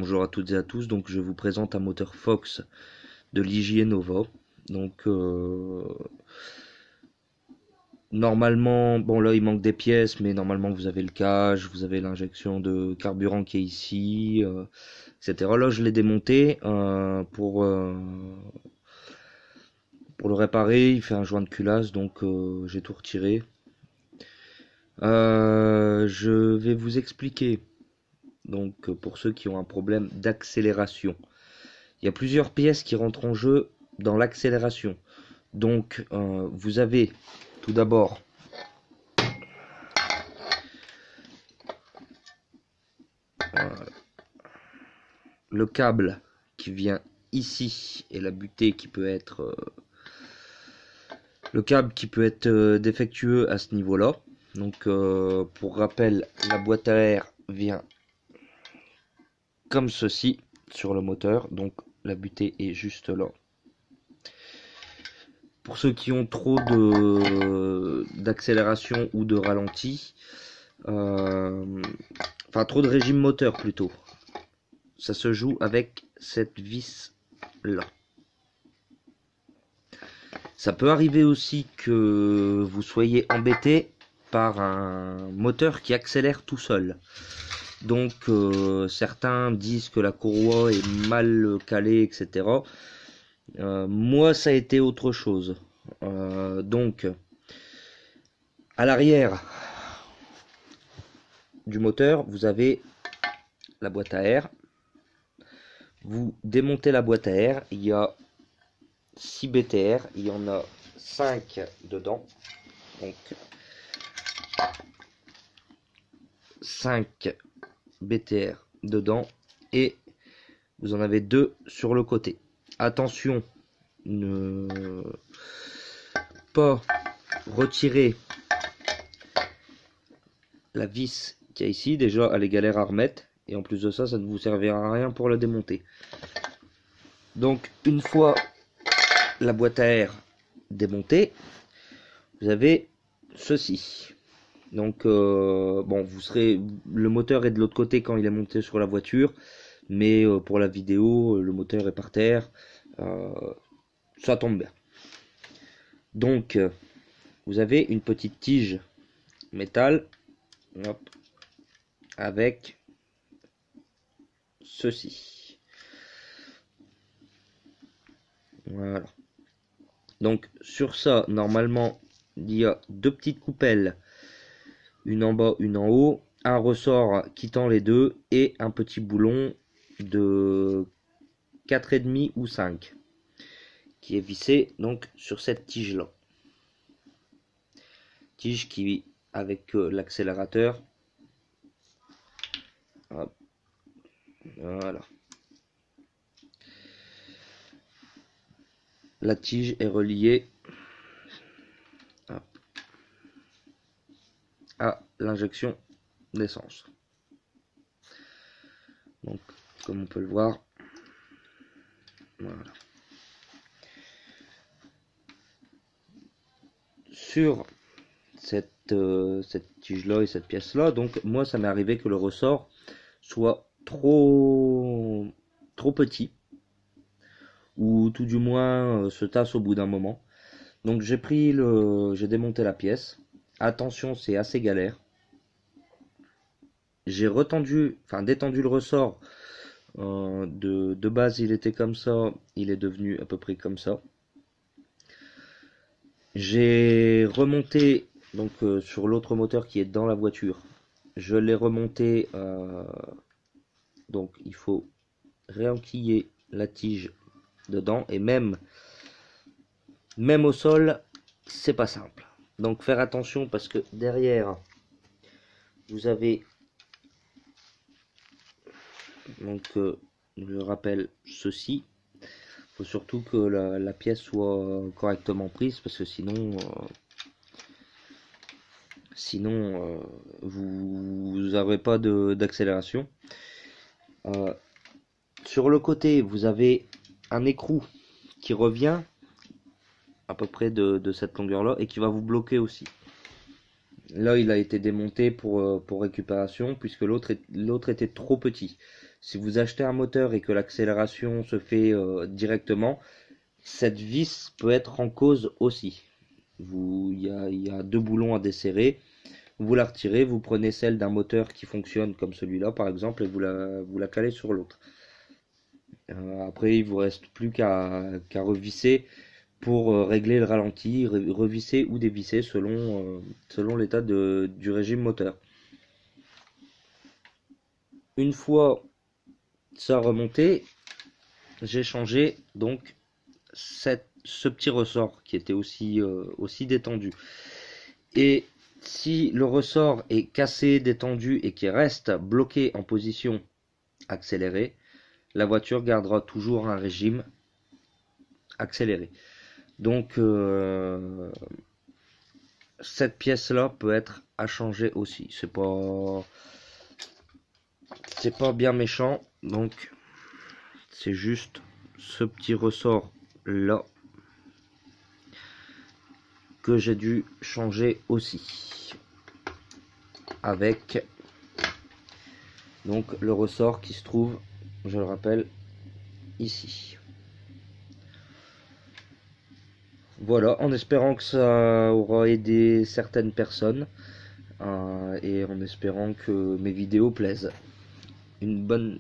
Bonjour à toutes et à tous, donc je vous présente un moteur Fox de l'IJE Nova. Donc normalement, bon là il manque des pièces, mais normalement vous avez le cache, vous avez l'injection de carburant qui est ici, etc. Là je l'ai démonté pour le réparer, il fait un joint de culasse, donc j'ai tout retiré. Je vais vous expliquer, donc pour ceux qui ont un problème d'accélération. Il y a plusieurs pièces qui rentrent en jeu dans l'accélération. Donc, vous avez tout d'abord le câble qui vient ici et la butée qui peut être le câble qui peut être défectueux à ce niveau-là. Donc, pour rappel, la boîte à air vient comme ceci sur le moteur. Donc, la butée est juste là. Pour ceux qui ont trop d'accélération ou de ralenti, enfin trop de régime moteur plutôt, ça se joue avec cette vis là. Ça peut arriver aussi que vous soyez embêté par un moteur qui accélère tout seul. Donc certains disent que la courroie est mal calée, etc. Moi ça a été autre chose. Donc à l'arrière du moteur vous avez la boîte à air. Vous démontez la boîte à air, il y a 6 BTR, il y en a 5 dedans, donc 5 BTR dedans, et vous en avez 2 sur le côté. Attention, ne pas retirer la vis qu'il y a ici, déjà elle est galère à remettre, et en plus de ça, ça ne vous servira à rien pour la démonter. Donc une fois la boîte à air démontée, vous avez ceci. Donc bon, le moteur est de l'autre côté quand il est monté sur la voiture, mais pour la vidéo, le moteur est par terre, ça tombe bien. Donc vous avez une petite tige métal, hop, avec ceci. Voilà. Donc sur ça, normalement, il y a 2 petites coupelles, une en bas, une en haut, un ressort quittant les deux et un petit boulon de 4,5 ou 5 qui est vissé donc sur cette tige là. Tige qui, avec l'accélérateur, voilà. La tige est reliée à l'injection d'essence. Donc, comme on peut le voir, voilà. Sur cette tige là et cette pièce là, donc moi ça m'est arrivé que le ressort soit trop petit, ou tout du moins se tasse au bout d'un moment. Donc j'ai démonté la pièce. Attention, c'est assez galère. J'ai détendu le ressort. De base il était comme ça, il est devenu à peu près comme ça. J'ai remonté donc sur l'autre moteur qui est dans la voiture. Je l'ai remonté, donc il faut réenquiller la tige dedans, et même au sol c'est pas simple. Donc faire attention parce que derrière vous avez, donc je rappelle ceci. Faut surtout que la pièce soit correctement prise, parce que sinon vous n'aurez pas d'accélération. Sur le côté vous avez un écrou qui revient à peu près de cette longueur là et qui va vous bloquer aussi. Là il a été démonté pour récupération, puisque l'autre était trop petit. Si vous achetez un moteur et que l'accélération se fait directement, cette vis peut être en cause aussi. Il y a deux boulons à desserrer. Vous la retirez, vous prenez celle d'un moteur qui fonctionne comme celui-là par exemple et vous la calez sur l'autre. Après, il vous reste plus qu'à revisser pour régler le ralenti, revisser ou dévisser selon l'état du régime moteur. Une fois ça remonté, j'ai changé donc ce petit ressort qui était aussi détendu. Et si le ressort est cassé, détendu et qui reste bloqué en position accélérée, la voiture gardera toujours un régime accéléré. Donc cette pièce là peut être à changer aussi. C'est pas bien méchant, donc c'est juste ce petit ressort là que j'ai dû changer aussi, avec donc le ressort qui se trouve, je le rappelle, ici. Voilà, en espérant que ça aura aidé certaines personnes et en espérant que mes vidéos plaisent. Une bonne